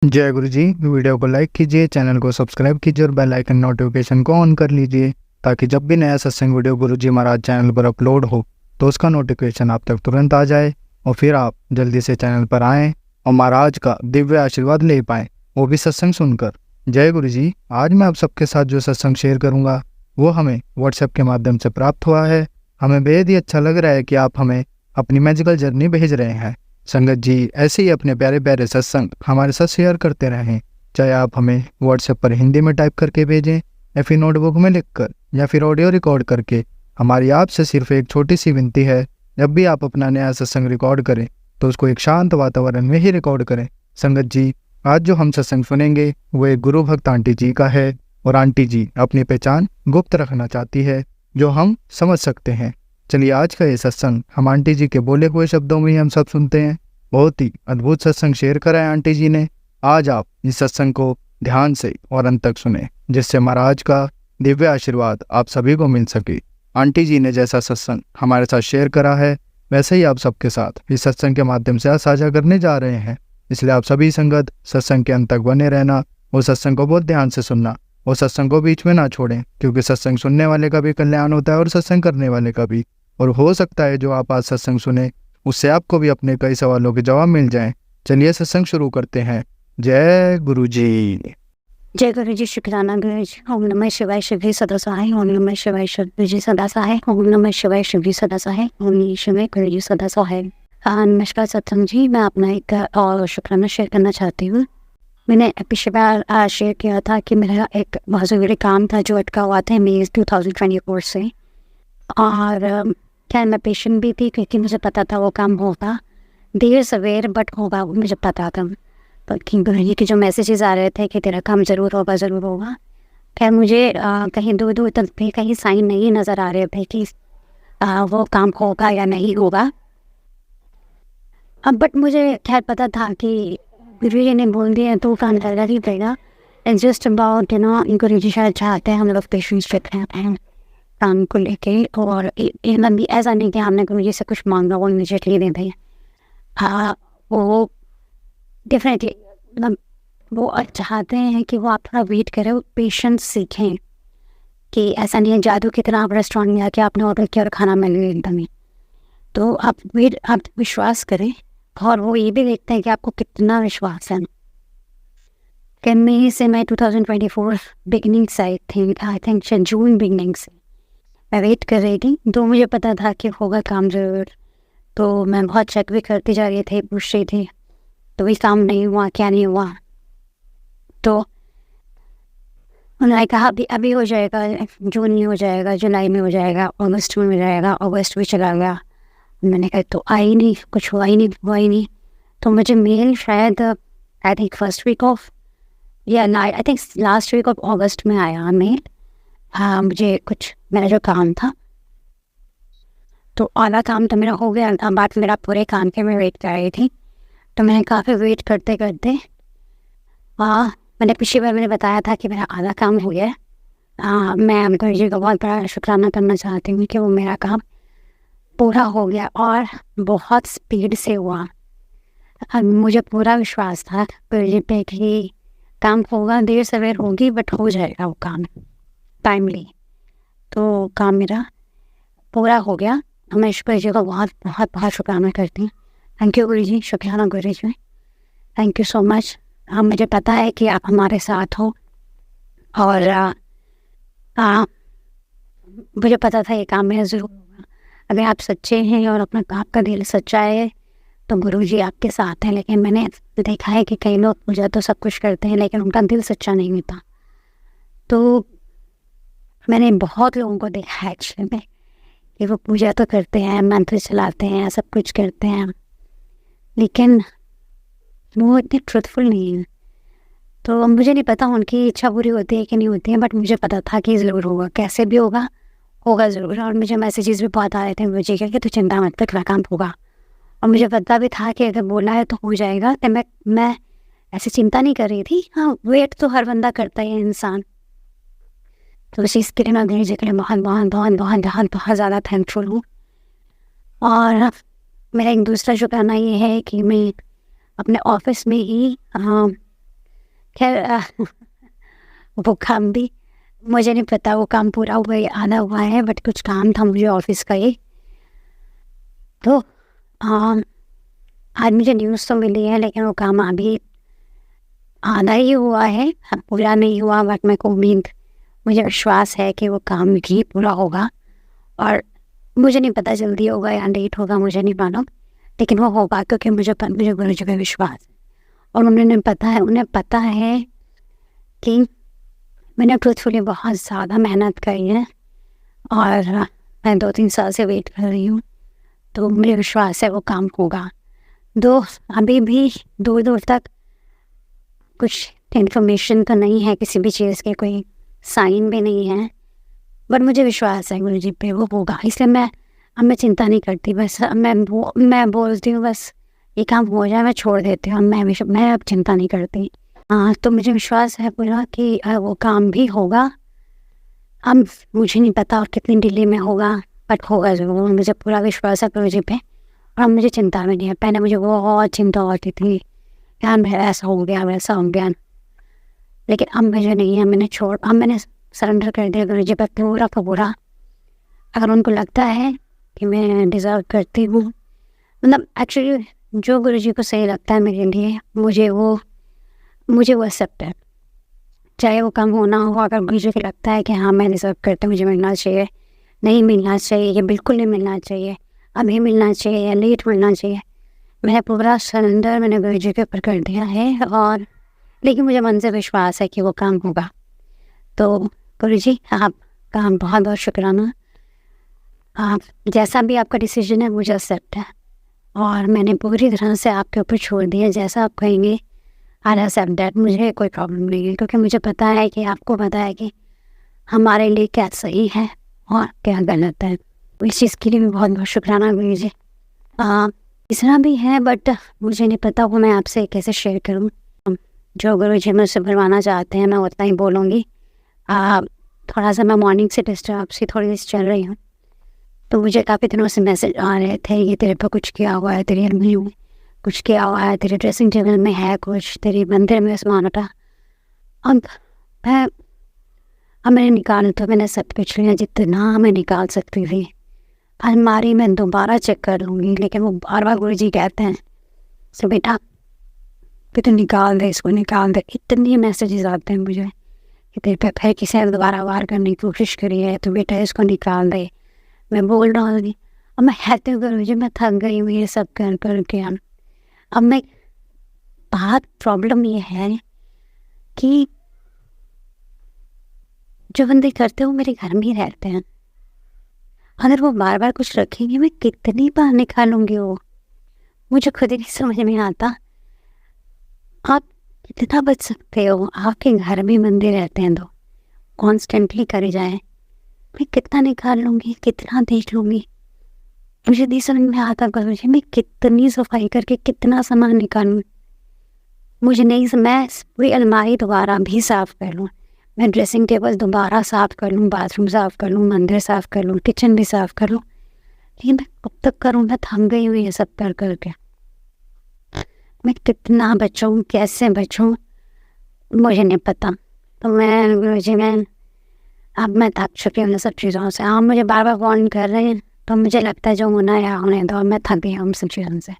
जय गुरु जी। वीडियो को लाइक कीजिए, चैनल को सब्सक्राइब कीजिए और बेल आइकन नोटिफिकेशन को ऑन कर लीजिए ताकि जब भी नया सत्संग वीडियो गुरु जी महाराज चैनल पर अपलोड हो तो उसका नोटिफिकेशन आप तक तुरंत आ जाए और फिर आप जल्दी से चैनल पर आएँ और महाराज का दिव्य आशीर्वाद ले पाएँ, वो भी सत्संग सुनकर। जय गुरु जी। आज मैं आप सबके साथ जो सत्संग शेयर करूँगा वो हमें व्हाट्सएप के माध्यम से प्राप्त हुआ है। हमें बेहद ही अच्छा लग रहा है कि आप हमें अपनी मैजिकल जर्नी भेज रहे हैं। संगत जी ऐसे ही अपने प्यारे प्यारे सत्संग हमारे साथ शेयर करते रहें, चाहे आप हमें व्हाट्सएप पर हिंदी में टाइप करके भेजें या फिर नोटबुक में लिखकर या फिर ऑडियो रिकॉर्ड करके। हमारी आपसे सिर्फ एक छोटी सी विनती है, जब भी आप अपना नया सत्संग रिकॉर्ड करें तो उसको एक शांत वातावरण में ही रिकॉर्ड करें। संगत जी आज जो हम सत्संग सुनेंगे वो एक गुरु भक्त आंटी जी का है और आंटी जी अपनी पहचान गुप्त रखना चाहती है जो हम समझ सकते हैं। चलिए आज का ये सत्संग हम आंटी जी के बोले हुए शब्दों में ही हम सब सुनते हैं। बहुत ही अद्भुत सत्संग शेयर करा है आंटी जी ने। आज आप इस सत्संग को ध्यान से और अंत तक सुने जिससे महाराज का दिव्य आशीर्वाद आप सभी को मिल सके। आंटी जी ने जैसा सत्संग हमारे साथ शेयर करा है वैसे ही आप सबके साथ इस सत्संग के माध्यम से आज साझा करने जा रहे हैं। इसलिए आप सभी संगत सत्संग के अंत तक बने रहना और सत्संग को बहुत ध्यान से सुनना और सत्संग को बीच में ना छोड़ें, क्योंकि सत्संग सुनने वाले का भी कल्याण होता है और सत्संग करने वाले का भी। और हो सकता है जो आप आज सत्संग सुने उससे आपको भी अपने कई सवालों के जवाब मिल जाएं। चलिए सत्संग शुरू करते हैं। जय गुरु जी। जय गुरु जी। शुक्राना गुरु जी। ओम नमः शिवाय शिव जी सदा सहाय। ओम नमः शिवाय शिव जी सदा सहाय। ओम नमः शिवाय शिव जी सदा सहाय। ओम नमः शिवाय गुरु जी सदा सहाय। नमस्कार सत्संग जी, मैं अपना एक और शुक्राना शेयर करना चाहती हूँ। मैंने पिछली बार शेयर किया था कि मेरा एक बहुत ज़रूरी काम था जो अटका हुआ था मई 2024 से, और क्या मैं पेशेंट भी थी क्योंकि मुझे पता था वो काम होगा, देर सवेर बट होगा, मुझे पता था। कि गुरु जी के जो मैसेजेस आ रहे थे कि तेरा काम ज़रूर होगा ज़रूर होगा। खैर मुझे कहीं दूर दूर तक भी कहीं साइन नहीं नज़र आ रहे थे कि वो काम होगा या नहीं होगा। अब बट मुझे खैर पता था कि गुरु जी ने बोल दिया तो काम करना ही पड़ेगा। इट्स जस्ट अबाउट गुरु जी शायद चाहते हैं हम लोग पेशेंस हैं काम को लेके, और भी ऐसा नहीं कि हमने गुरु जी से कुछ मांगा वो इमीडिएटली दे दें। वो डेफिनेटली मतलब वो चाहते हैं कि वो आप थोड़ा वेट करें, वो पेशेंस सीखें कि ऐसा नहीं है जादू की तरह आप रेस्टोरेंट में आके आपने ऑर्डर किया और खाना मिल गया एकदम ही। तो आप विश्वास करें, और वो ये भी देखते हैं कि आपको कितना विश्वास है। कि मई से मैं 2024 बिगनिंग से आई थिंक जून बिगनिंग से मैं वेट कर रही थी, तो मुझे पता था कि होगा काम ज़रूर। तो मैं बहुत चेक भी करती जा रही थी, पूछ रही थी, तो भी काम नहीं हुआ, क्या नहीं हुआ। तो उन्होंने कहा अभी हो जाएगा, जून में हो जाएगा, जुलाई में हो जाएगा, अगस्त में हो जाएगा, अगस्त भी चला गया। मैंने कहा तो आई नहीं, कुछ हुआ ही नहीं। तो मुझे मेल शायद I think first week of या I think last week of अगस्त में आया मेल। मुझे कुछ मेरा जो काम था तो आधा काम तो मेरा हो गया, बात मेरा पूरे काम के मैं वेट कर रही थी। तो मैंने काफ़ी वेट करते करते मैंने पिछली बार मैंने बताया था कि मेरा आधा काम हो गया। मैं गुरु जी का बहुत बड़ा शुक्राना करना चाहती हूँ कि वो मेरा काम पूरा हो गया और बहुत स्पीड से हुआ। मुझे पूरा विश्वास था गुरु जी पे कि काम होगा, देर सवेर होगी बट हो जाएगा वो काम टाइमली। तो काम मेरा पूरा हो गया। मैं गुरु जी का बहुत बहुत बहुत शुक्राना करती हूँ। थैंक यू गुरु जी, शुक्राना गुरु जी, थैंक यू सो मच। मुझे पता है कि आप हमारे साथ हो, और मुझे पता था ये काम मेरा ज़रूर होगा। अगर आप सच्चे हैं और अपना आपका दिल सच्चा है तो गुरु जी आपके साथ हैं। लेकिन मैंने देखा है कि कई लोग पूजा तो सब कुछ करते हैं लेकिन उनका दिल सच्चा नहीं होता। तो मैंने बहुत लोगों को देखा है एक्चुअली में कि वो पूजा तो करते हैं, मंत्र चलाते हैं, सब कुछ करते हैं, लेकिन वो इतने ट्रुथफुल नहीं है। तो मुझे नहीं पता उनकी इच्छा पूरी होती है कि नहीं होती है, बट मुझे पता था कि ज़रूर होगा, कैसे भी होगा ज़रूर। और मुझे मैसेजेस भी बहुत आ रहे थे मुझे कि तू चिंता मत कर, काम होगा। और मुझे पता भी था कि अगर बोला है तो हो जाएगा। तो मैं ऐसी चिंता नहीं कर रही थी। हाँ, वेट तो हर बंदा करता है इंसान। तो इस चीज़ के लिए मैं गुरु जी के लिए बहुत बहुत बहुत बहुत बहुत बहुत ज़्यादा थैंकफुल हूँ। और मेरा एक दूसरा शुक्राना ये है कि मैं अपने ऑफिस में ही खैर वो काम भी मुझे नहीं पता वो काम पूरा हुआ या आधा हुआ है, बट कुछ काम था मुझे ऑफिस का ही। तो आज मुझे न्यूज़ तो मिली है, लेकिन वो काम अभी आधा ही हुआ है, पूरा नहीं हुआ। बट मेरे को मुझे विश्वास है कि वो काम भी पूरा होगा। और मुझे नहीं पता जल्दी होगा या लेट होगा, मुझे नहीं मालूम, लेकिन वो होगा, क्योंकि मुझे गुरुजी पे विश्वास है। और उन्हें पता है कि मैंने ट्रूथफुली बहुत ज़्यादा मेहनत करी है और मैं 2-3 साल से वेट कर रही हूँ। तो मुझे विश्वास है वो काम होगा। अभी भी दूर दूर तक कुछ इन्फॉर्मेशन तो नहीं है किसी भी चीज़ के, कोई साइन भी नहीं है, बट मुझे विश्वास है गुरुजी पे वो होगा। इसलिए मैं चिंता नहीं करती। बस मैं बोलती हूँ बस ये काम हो जाए, मैं छोड़ देती हूँ। मैं अब चिंता नहीं करती। तो मुझे विश्वास है पूरा कि वो काम भी होगा। अब मुझे नहीं पता और कितनी डिले में होगा, बट होगा ज़रूर। मुझे पूरा विश्वास है गुरुजी पे और अब मुझे चिंता भी नहीं है। पहले मुझे बहुत चिंता होती थी, यार ऐसा हो गया वैसा हो गया, लेकिन अब मुझे नहीं है। अब मैंने सरेंडर कर दिया गुरुजी पे पूरा का पूरा। अगर उनको लगता है कि मैं डिज़र्व करती हूँ, मतलब एक्चुअली जो गुरुजी को सही लगता है मेरे लिए, मुझे वो एक्सेप्ट है। चाहे वो कम होना हो, अगर गुरुजी को लगता है कि हाँ मैं डिज़र्व करती हूँ, मुझे मिलना चाहिए, नहीं मिलना चाहिए, ये बिल्कुल नहीं मिलना चाहिए, अभी मिलना चाहिए या लेट मिलना चाहिए, मैंने पूरा सरेंडर मैंने गुरुजी के ऊपर कर दिया है। और लेकिन मुझे मन से विश्वास है कि वो काम होगा। तो गुरुजी आपका बहुत बहुत शुक्राना। आप जैसा भी आपका डिसीजन है मुझे एक्सेप्ट है और मैंने पूरी तरह से आपके ऊपर छोड़ दिया। जैसा आप कहेंगे आई एक्सेप्ट दैट, मुझे कोई प्रॉब्लम नहीं है, क्योंकि मुझे पता है कि आपको पता है कि हमारे लिए क्या सही है और क्या गलत है। इस चीज़ के लिए भी बहुत बहुत शुक्राना गुरुजी। तीसरा भी है, बट मुझे नहीं पता वो मैं आपसे कैसे शेयर करूँ। जो गुरुजी मुझसे बनवाना चाहते हैं मैं उतना ही बोलूँगी। थोड़ा सा मैं मॉर्निंग से डिस्टर्ब सी थोड़ी सी चल रही हूँ, तो मुझे काफ़ी दिनों से मैसेज आ रहे थे, ये तेरे पर कुछ किया हुआ है, तेरी अलमारी में कुछ किया हुआ है, तेरे ड्रेसिंग टेबल में है कुछ, तेरी मंदिर में सामान उठा। अब मैंने निकाल तो मैंने सब कुछ लिया जितना मैं निकाल सकती थी। अलमारी में दोबारा चेक कर लूँगी, लेकिन वो बार बार गुरुजी कहते हैं तो बेटा कि तू निकाल दे, इसको निकाल दे। इतने मैसेजेस आते हैं मुझे कि तेरे पे फिर किसी ने दोबारा वार करने की कोशिश करी है, तो बेटा इसको निकाल दे। मैं बोल रहा हूँ अब मैं कहती हूँ गुरुजी मैं थक गई हूँ ये सब कर के। अब मैं बात प्रॉब्लम ये है कि जो बंदे करते हैं वो मेरे घर में ही रहते हैं। अगर वो बार बार कुछ रखेंगे मैं कितनी बार निकालूंगी वो, मुझे खुद ही नहीं समझ में आता। आप कितना बच सकते हो, आपके घर में बंदे रहते हैं तो कॉन्स्टेंटली करे जाए, मैं कितना निकाल लूँगी, कितना देख लूँगी, मुझे नहीं समझ में आता गुरुजी मैं कितनी सफाई करके कितना सामान निकालूँ। मुझे नहीं, मैं पूरी अलमारी दोबारा भी साफ़ कर लूँ, मैं ड्रेसिंग टेबल दोबारा साफ़ कर लूँ, बाथरूम साफ़ कर लूँ, मंदिर साफ़ कर लूँ, किचन भी साफ़ कर लूँ, लेकिन मैं कब तक करूँ, मैं थक गई हूँ ये सब कर के। मैं कितना बचूँ, कैसे बचूँ, मुझे नहीं पता। तो मैं गुरुजी अब मैं थक चुकी हूँ सब चीज़ों से। आप मुझे बार बार वार्न कर रहे हैं, तो मुझे लगता है जो होना है होने दो। मैं थक गई हूँ सब चीज़ों से।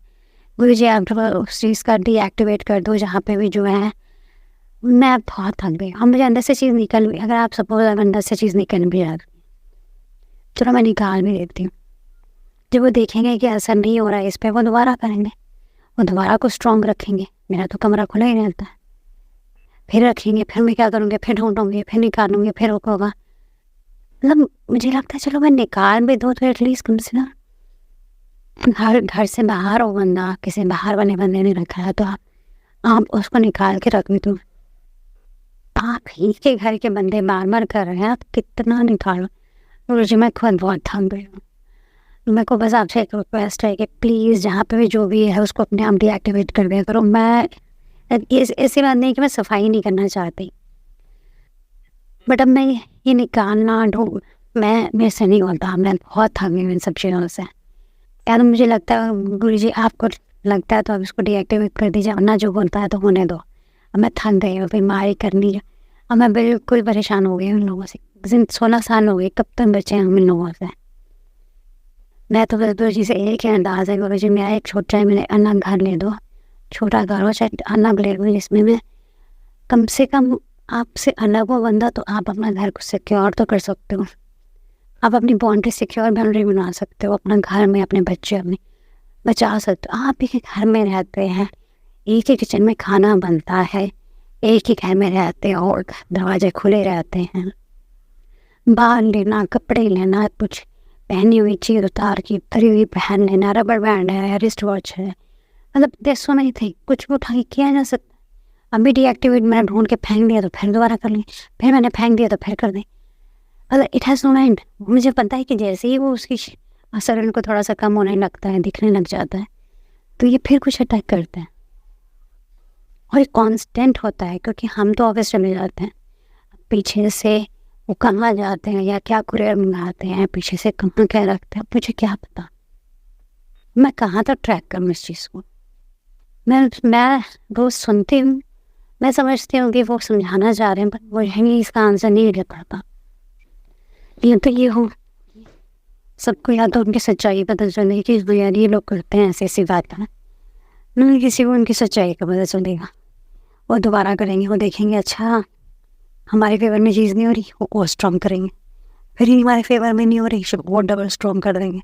गुरुजी आप उस चीज़ का डीएक्टिवेट कर दो जहाँ पे भी जो है, मैं अब बहुत थक गई। अब मुझे अंदर से चीज़ निकल गई, अगर आप सपोज अंदर से चीज़ निकल भी जाती, चलो मैं निकाल भी देती हूँ, जब वो देखेंगे कि असर नहीं हो रहा है इस पर, वो दोबारा करेंगे, वो दोबारा को स्ट्रॉन्ग रखेंगे। मेरा तो कमरा खुला ही रहता है, फिर रखेंगे, फिर मैं क्या करूँगी, फिर ढूंढूंगी, फिर निकालूंगी, फिर वो होगा। मतलब मुझे लगता है चलो मैं निकाल भी दूँ तो एटलीस्ट कम से कम घर से बाहर हो बंदा, किसी बाहर वाले बंदे ने रखा है तो आप उसको निकाल के रख भी दो। आप ही के घर के बंदे बार बार कर रहे हैं, आप कितना निकालो। गुरुजी मैं खुद बहुत थक गई हूँ। मेरे को बस आपसे एक रिक्वेस्ट है कि प्लीज़ जहाँ पे भी जो भी है उसको अपने आप डीएक्टिवेट कर दिया करो। मैं ऐसी बात नहीं कि मैं सफाई नहीं करना चाहती, बट अब मैं ये निकालना मैं मेरे से नहीं होता। मैं बहुत थक गई हूँ इन सब चीज़ों से। यार मुझे लगता है गुरुजी आपको लगता है तो आप इसको डीएक्टिवेट कर दीजिए, वरना जो बोलता है तो होने दो। अब मैं थक गई हूँ, बीमारी करनी है। अब मैं बिल्कुल परेशान हो गई उन लोगों से। 16 साल हो गए, कब तक बचे हम इन लोगों से। मैं तो बस गुरु जी से एक ही अंदाज है, गुरु जी मेरा एक छोटा ही मैंने अलग घर ले दो, छोटा घर हो चाहे अलग ले दो, जिसमें मैं कम से कम आपसे अलग हो बंदा तो आप अपना घर को सिक्योर तो कर सकते हो, आप अपनी बाउंड्री सिक्योर बाउंड्री बना सकते हो, अपना घर में अपने बच्चे अपने बचा सकते हो। आप एक ही घर में रहते हैं, एक ही किचन में खाना बनता है, एक ही घर में रहते हैं और दरवाजे खुले रहते हैं। बाल लेना, कपड़े लेना, कुछ पहनी हुई चीज़ उतार के भरी हुई पहन लेना, रबर बैंड है, रिस्ट वॉच है, मतलब देशों नहीं थे, कुछ भी उठा के किया जा सकता। अभी डीएक्टिवेट मैंने ढूंढ के फेंक दिया तो फिर दोबारा कर लें, फिर मैंने फेंक दिया तो फिर कर दें, मतलब इट हैज़ नो एंड। मुझे पता है कि जैसे ही वो उसकी असर उनको थोड़ा सा कम होने लगता है, दिखने लग जाता है, तो ये फिर कुछ अटैक करते हैं। और ये कांस्टेंट होता है, क्योंकि हम तो ऑफिस चले जाते हैं, पीछे से वो कहाँ जाते हैं या क्या कुरियर मंगाते हैं, पीछे से कहाँ क्या रखते हैं, मुझे क्या पता। मैं कहाँ तक ट्रैक करूँ इस चीज़ को। मैं रोज़ सुनती हूँ, मैं समझती हूँ कि वो समझाना चाह रहे हैं, पर मुझे नहीं इसका आंसर नहीं मिल पाता। ये तो ये हो सबको या तो उनकी सच्चाई पता चले कि यार ये लोग करते हैं ऐसी ऐसी बात है, नहीं किसी को उनकी सच्चाई का पता चलेगा, वो दोबारा करेंगे, वो देखेंगे अच्छा हमारे फेवर में चीज़ नहीं हो रही, वो और स्ट्रॉन्ग करेंगे, फिर ही हमारे फेवर में नहीं हो रही, फिर वो डबल स्ट्रॉन्ग कर देंगे।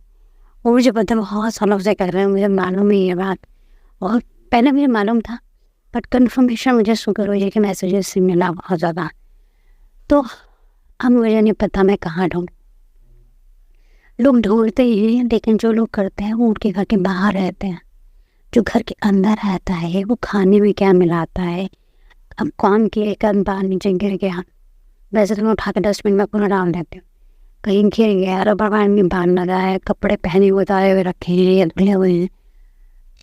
वो मुझे पता है, बहुत सालों से कर रहे हैं, मुझे मालूम ही है बात, और पहले मुझे मालूम था, बट कन्फर्मेशन मुझे शुक्र हो कि मैसेजेस से मिला बहुत ज़्यादा। तो अब मुझे नहीं पता मैं कहाँ ढूंढूं। लोग ढूंढते ही हैं, लेकिन जो लोग करते हैं वो उनके घर के बाहर रहते हैं। जो घर के अंदर रहता है वो खाने में क्या मिलाता है, अब कौन की एक बार नीचे गिर गया, वैसे तो मैं उठा के डस्टबिन में पूरा डाल देती हूँ, कहीं गिर गया, रबर बैंड में बांध लगा है, कपड़े पहने हुए उतारे हुए रखे हैं या धुले हुए हैं,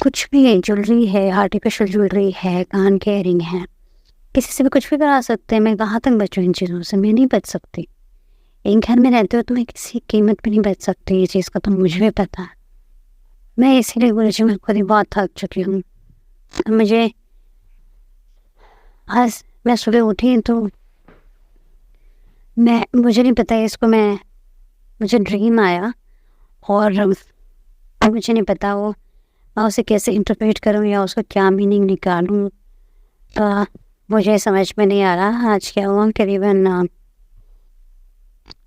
कुछ भी है, ज्वेलरी है, आर्टिफिशियल ज्वेलरी है, कान के इयरिंग है, किसी से भी कुछ भी करा सकते हैं। मैं कहाँ तक बचूँ इन चीज़ों से, मैं नहीं बच सकती। एक घर में रहते हो तो मैं किसी कीमत पे नहीं बच सकती, ये चीज़ का तो मुझे भी पता है। मैं इसीलिए गुरु जी मैं खुद ही बहुत थक चुकी हूँ। मुझे आज मैं सुबह उठी तो मुझे नहीं पता इसको मुझे ड्रीम आया, और मुझे नहीं पता मैं उसे कैसे इंटरप्रेट करूँ या उसका क्या मीनिंग निकालूँ, मुझे समझ में नहीं आ रहा। आज क्या हुआ, करीबन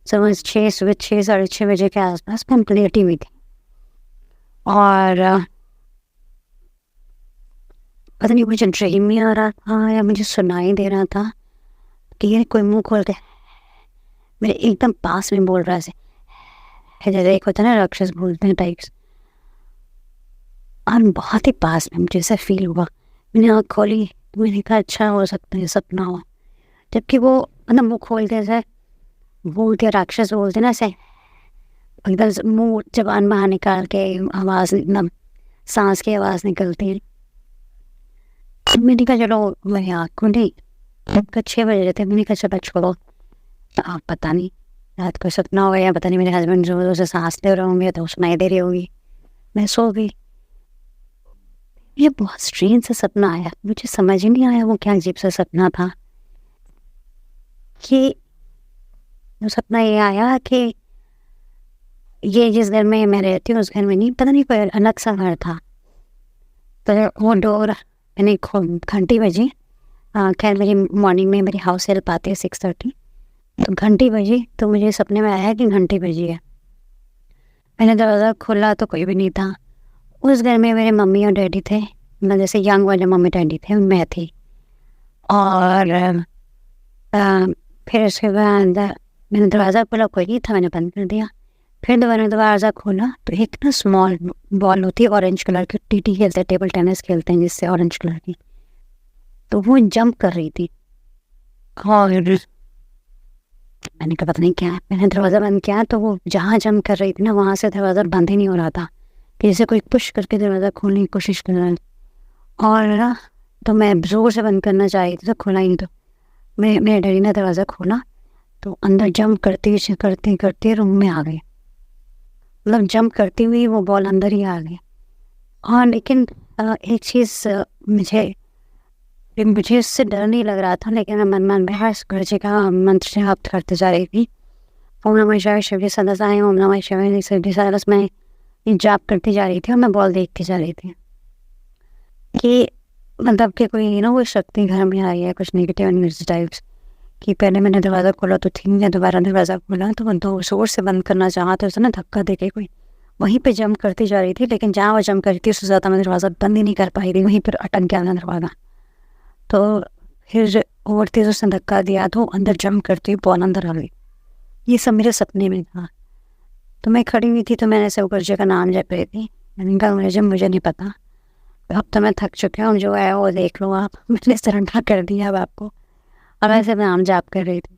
सुबह 6 साढ़े 6 बजे के आसपास मैं लेटी हुई थी, और पता नहीं मुझे ड्रीम में आ रहा था या मुझे सुनाई दे रहा था कि ये कोई मुंह खोल के मेरे एकदम पास में बोल रहा है, जैसे एक होता है ना राक्षस बोलते हैं टाइप्स, और बहुत ही पास में मुझे ऐसा फील हुआ। मैंने आँख खोली तो मैंने कहा अच्छा हो सकता है सपना हो, जबकि वो मतलब मुँह खोलते ऐसे बोलते राक्षस बोलते ना ऐसे एकदम मुँह जबान बाहर निकाल के आवाज़ एकदम सांस की आवाज़ निकलती है। मैंने कहा चलो मेरी आँख खुली, 6 बजे थे, मैंने कहा चलो छोड़ो, आप पता नहीं रात को सपना हो गया, पता नहीं मेरे हस्बैंड जो से सांस ले रहे होंगे तो सुनाई दे रही होगी, मैं सो गई। ये बहुत स्ट्रेंज सा सपना आया, मुझे समझ ही नहीं आया वो क्या अजीब सा सपना था। कि वो सपना ये आया कि ये जिस घर में मैं रहती हूँ उस घर में नहीं, पता नहीं कोई अलग सा घर था, तो वो डोर मैंने घंटी बजी, खैर मेरी मॉर्निंग में मेरी हाउस हेल्प आती है 6:30, तो घंटी बजी तो मुझे सपने में आया कि घंटी बजी है। मैंने दरवाज़ा खोला तो कोई भी नहीं था। उस घर में मेरे मम्मी और डैडी थे, मतलब जैसे यंग वाले मम्मी डैडी थे, मैं थी। और फिर उसके बाद मैंने दरवाज़ा खोला, कोई नहीं था, मैंने बंद कर दिया। फिर दोबारा दरवाज़ा खोला तो एक ना स्मॉल बॉल होती है ऑरेंज कलर की, टीटी खेलते हैं, टेबल टेनिस खेलते हैं जिससे, ऑरेंज कलर की, तो वो जंप कर रही थी। और मैंने कहा पता नहीं क्या है, मैंने दरवाज़ा बंद किया तो वो जहाँ जंप कर रही थी ना वहाँ से दरवाज़ा बंद ही नहीं हो रहा था, कि जैसे कोई पुश करके दरवाज़ा खोलने की कोशिश कर रहा है। और तो मैं ज़ोर से बंद करना चाह रही थी तो खुला ही नहीं, तो मेरे डैडी ने दरवाज़ा खोला तो अंदर जंप करते रूम में आ गए, मतलब जंप करती हुई वो बॉल अंदर ही आ गई। और लेकिन एक चीज़ मुझे लेकिन मुझे इससे डर नहीं लग रहा था, लेकिन मैं मन में हर गुरु जी का मंत्र जाप करते जा रही थी। ओम नमः शिवाय शिव जी सदा सहाय, ओम नमः शिवाय शिव जी सदा। मैं ये जाप करती जा रही थी और मैं बॉल देखती जा रही थी कि मतलब कि कोई कोई शक्ति घर में आई है, कुछ नेगेटिव एनर्जी टाइप्स कि पहले मैंने दरवाज़ा खोला तो थी, मैं दोबारा दरवाज़ा खोला तो दो जोर से बंद करना चाहा तो उसने धक्का दे के कोई वहीं पे जंप करती जा रही थी, लेकिन जहाँ वो जंप कर रही थी उससे ज़्यादा मैं दरवाज़ा बंद ही नहीं कर पाई थी, वहीं पर अटक गया था दरवाज़ा। तो फिर और तेज़ उसने धक्का दिया तो अंदर जंप करती हुई बॉल अंदर आ गई। ये सब मेरे सपने में था। तो मैं खड़ी हुई थी तो मैंने ऐसे ऊपर जी का नाम जप रही थी। मैंने कहा मुझे नहीं पता, अब तो मैं थक चुकी हूँ, जो है वो देख लो आप। मैंने सरेंडर कर दिया अब आपको। और ऐसे मैं नाम जाप कर रही थी।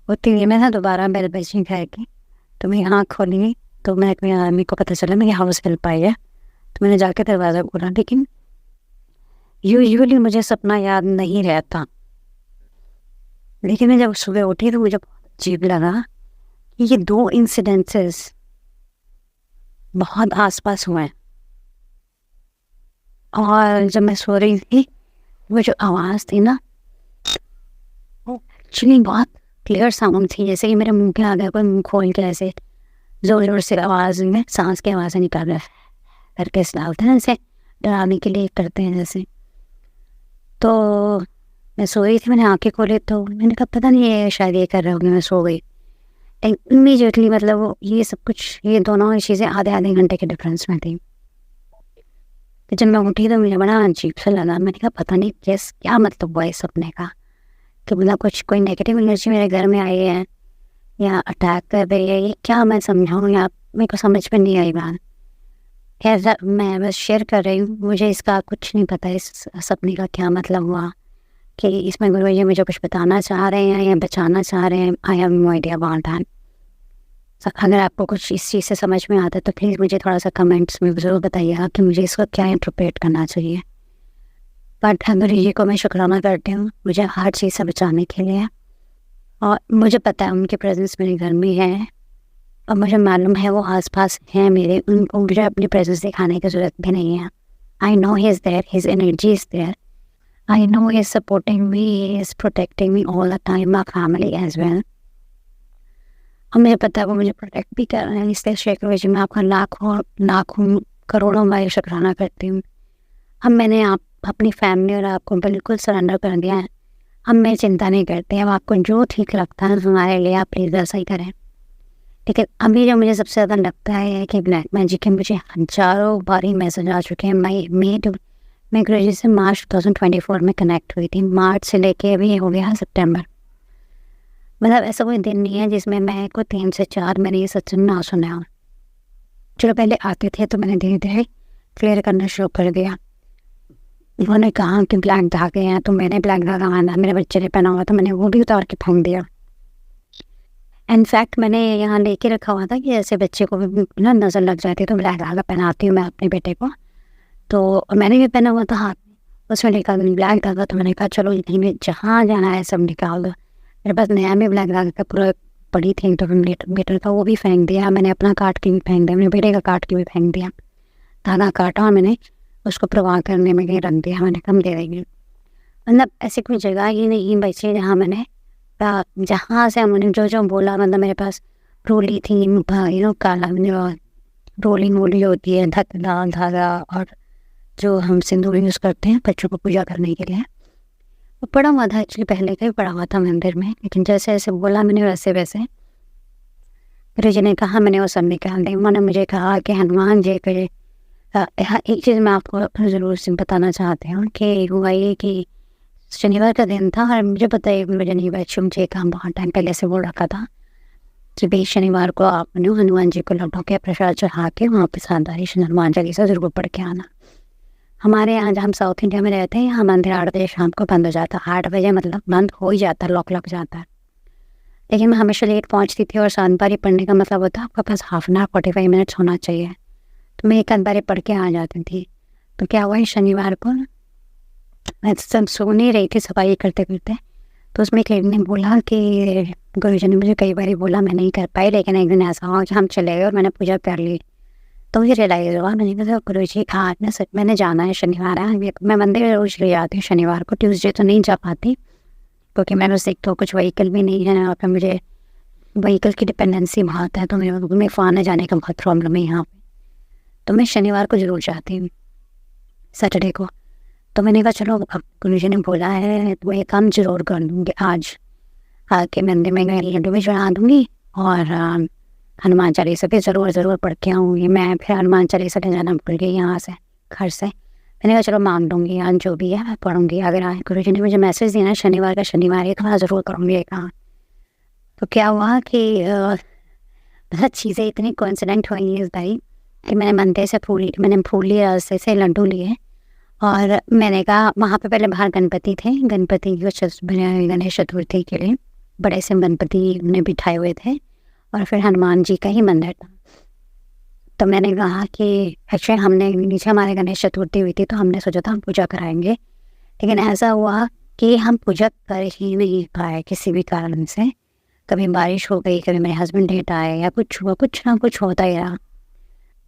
वो टीवी में था दोबारा बेल बजी घर की, तो मैं आँख खोली तो मेरे को पता चला मेरी हाउस हेल्प आई है। तो मैंने जाके दरवाज़ा खोला, लेकिन यूजुअली मुझे सपना याद नहीं रहता, लेकिन मैं जब सुबह उठी तो मुझे बहुत अजीब लगा कि ये 2 इंसिडेंसेस बहुत आसपास हुए हैं। और जब मैं सो रही थी वो जो आवाज़ थी ना, वो एक्चुअली बहुत क्लियर साउंड थी, जैसे कि मेरे मुंह के आगे कोई मुंह खोल के ऐसे जोर जोर से आवाज़ में सांस की आवाज़ें निकाल रहा है करके डालते हैं, जैसे डराने के लिए करते हैं जैसे। तो मैं सो रही थी, मैंने आंखें खोली तो मैंने कहा पता नहीं ये शायद ये कर रहे होंगे, मैं सो गई इमीडिएटली। मतलब वो ये सब कुछ, ये दोनों चीज़ें आधे घंटे के डिफरेंस में थी। तो जब मैं उठी तो मुझे बड़ा अजीब सा लगा। मैंने कहा पता नहीं क्या मतलब हुआ इस सपने का, कि मतलब कुछ कोई नेगेटिव एनर्जी मेरे घर में आई है या अटैक कर रही है, ये क्या मैं समझाऊँ या मेरे को समझ में नहीं आई बात। खैर मैं बस शेयर कर रही हूँ, मुझे इसका कुछ नहीं पता इस सपने का क्या मतलब हुआ, कि इसमें गुरु जी मुझे कुछ बताना चाह रहे हैं या बचाना चाह रहे हैं। I have no idea about that. अगर आपको कुछ इस चीज़ से समझ में आता है तो प्लीज़ मुझे थोड़ा सा कमेंट्स में ज़रूर बताइएगा कि मुझे इसको क्या इंटरप्रेट करना चाहिए। बट गुरु जी को मैं शुक्राना करती हूँ मुझे हर चीज़ से बचाने के लिए, और मुझे पता है उनकी प्रेजेंस मेरे घर में है, और मुझे मालूम है वो आसपास हैं मेरे, उनको मुझे अपनी प्रेजेंस दिखाने की ज़रूरत भी नहीं है। I know he is there, his energy is there, I know he is supporting me, he is protecting me all the time, my family as well. और मुझे पता है वो मुझे प्रोटेक्ट भी कर रहे हैं, इसलिए शेखर जी मैं आपका लाखों करोड़ों बार शुक्राना करती हूँ। अब मैंने अपनी फैमिली और आपको बिल्कुल सरेंडर कर दिया है। हम मैं चिंता नहीं करते, अब आपको जो ठीक लगता है हमारे लिए आप प्लीज़ वैसा ही करें। लेकिन अभी जो मुझे सबसे ज़्यादा लगता है कि ब्लैक मैजिक के मुझे हज़ारों बार ही मैसेज आ चुके हैं। मैं गुरु जी से मार्च 2024 में कनेक्ट हुई थी, मार्च से लेके अभी हो गया सितंबर। मतलब ऐसा कोई दिन नहीं है जिसमें मैं को 3 से 4 मैंने ये सत्संग ना सुना हो। चलो पहले आते थे तो मैंने धीरे धीरे क्लियर करना शुरू कर दिया। उन्होंने कहा कि ब्लैक धागे हैं, तो मैंने ब्लैक धागा बांधा, मेरे बच्चे ने पहना हुआ था, मैंने वो भी उतार के फेंक दिया। इनफैक्ट मैंने यहाँ लेके रखा हुआ था कि ऐसे बच्चे को भी ना नज़र लग जाती तो ब्लैक धागा पहनाती हूँ मैं अपने बेटे को, तो मैंने भी पहना हुआ था हाथ में, उसमें लिखा ब्लैक धागा। तो मैंने कहा चलो इन्हें जहाँ जाना है सब निकाल दो। मेरे पास नया में ब्लैक धागा का पूरा पड़ी थी, तो बेटर का वो भी फेंक दिया, मैंने अपना काट के भी फेंक दिया, मेरे बेटे का काट के भी फेंक दिया। धागा काटा और मैंने उसको प्रवाह करने में कहीं रख दिया, मैंने कम दे देंगे। मतलब ऐसी कोई जगह ही नहीं बची जहाँ मैंने जहाँ से उन्होंने जो बोला, मतलब मेरे पास रोली थी, काला रोलिंग वोली होती है, लाल धागा, और जो हम सिंदूर यूज़ करते हैं बच्चों को पूजा करने के लिए, वो पड़ा हुआ था। एक्चुअली पहले का ही पड़ा हुआ था मंदिर में, लेकिन जैसे जैसे बोला मैंने वैसे वैसे गुरु जी ने कहा मैंने वो सब निकाल दी। उन्होंने मुझे कहा कि हनुमान जी के एक चीज़ मैं आपको ज़रूर से बताना चाहती हूँ कि हुआ ये कि शनिवार का दिन था, और मुझे पता है मुझे नहीं बैठी, मुझे काम बहुत टाइम पहले से बोल रखा था कि भाई शनिवार को आपने हनुमान जी को लड्डू के प्रसाद चढ़ा के वहाँ पे साधारी हनुमान चालीसा ज़रूर पढ़ के आना। हमारे यहाँ जब हम साउथ इंडिया में रहते हैं, यहाँ मंदिर 8 बजे शाम को बंद हो जाता है, 8 बजे मतलब बंद हो ही जाता है, लॉक लग जाता है। लेकिन मैं हमेशा लेट पहुँचती थी, और सानपारी पढ़ने का मतलब होता है आपके पास हाफ एन आवर 45 मिनट्स होना चाहिए, तो मैं एक आध बारी पढ़ के आ जाती थी। तो क्या हुआ शनिवार को मैं सब सो नहीं रही थी सफाई करते करते, तो उसमें एक ने बोला कि गुरु जी ने मुझे कई बार बोला मैं नहीं कर पाई, लेकिन एक दिन ऐसा हुआ कि हम चले गए और मैंने पूजा कर ली। तो मुझे रियलाइज़ हुआ, मैंने कहा गुरु जी आज ना सच मैंने जाना है, शनिवार है, मैं मंदिर रोज़ ले जाती हूँ शनिवार को, ट्यूसडे तो नहीं जा पाती क्योंकि मेरे से एक तो कुछ व्हीकल भी नहीं है और फिर मुझे व्हीकल की डिपेंडेंसी बहुत है, तो मेरे को आने जाने का बहुत प्रॉब्लम है यहाँ पे। तो मैं शनिवार को ज़रूर जाती हूँ, सैटरडे को। तो मैंने कहा चलो अब गुरु जी ने बोला है तो ये काम ज़रूर कर दूँगी आज, आके मंदिर में गए लड्डू भी चढ़ा दूँगी और हनुमान चालीसा भी ज़रूर पढ़ के आऊँगी। मैं फिर हनुमान चालीसा ले जाना भूल गई यहाँ से, घर से। मैंने कहा चलो मांग लूँगी, आज जो भी है मैं पढ़ूँगी। अगर आज गुरु जी ने मुझे मैसेज दिया ना शनिवार का शनिवार ये कहा ज़रूर करूँगी ये काम। तो क्या हुआ कि बहुत चीज़ें इतनी कोइंसिडेंट हुई इस बारी कि मैंने फूल लिए, रास्ते से लड्डू लिए और मैंने कहा वहाँ पे पहले बाहर गणपति थे, गणपति गणेश चतुर्थी के लिए बड़े से गणपति ने बिठाए हुए थे और फिर हनुमान जी का ही मंदिर था। तो मैंने कहा कि एक्चुअली हमने नीचे हमारे गणेश चतुर्थी हुई थी तो हमने सोचा था हम पूजा कराएंगे, लेकिन ऐसा हुआ कि हम पूजा कर ही नहीं पाए किसी भी कारण से। कभी बारिश हो गई, कभी मेरे हस्बैंड लेट आए या कुछ हुआ, कुछ ना कुछ होता ही रहा।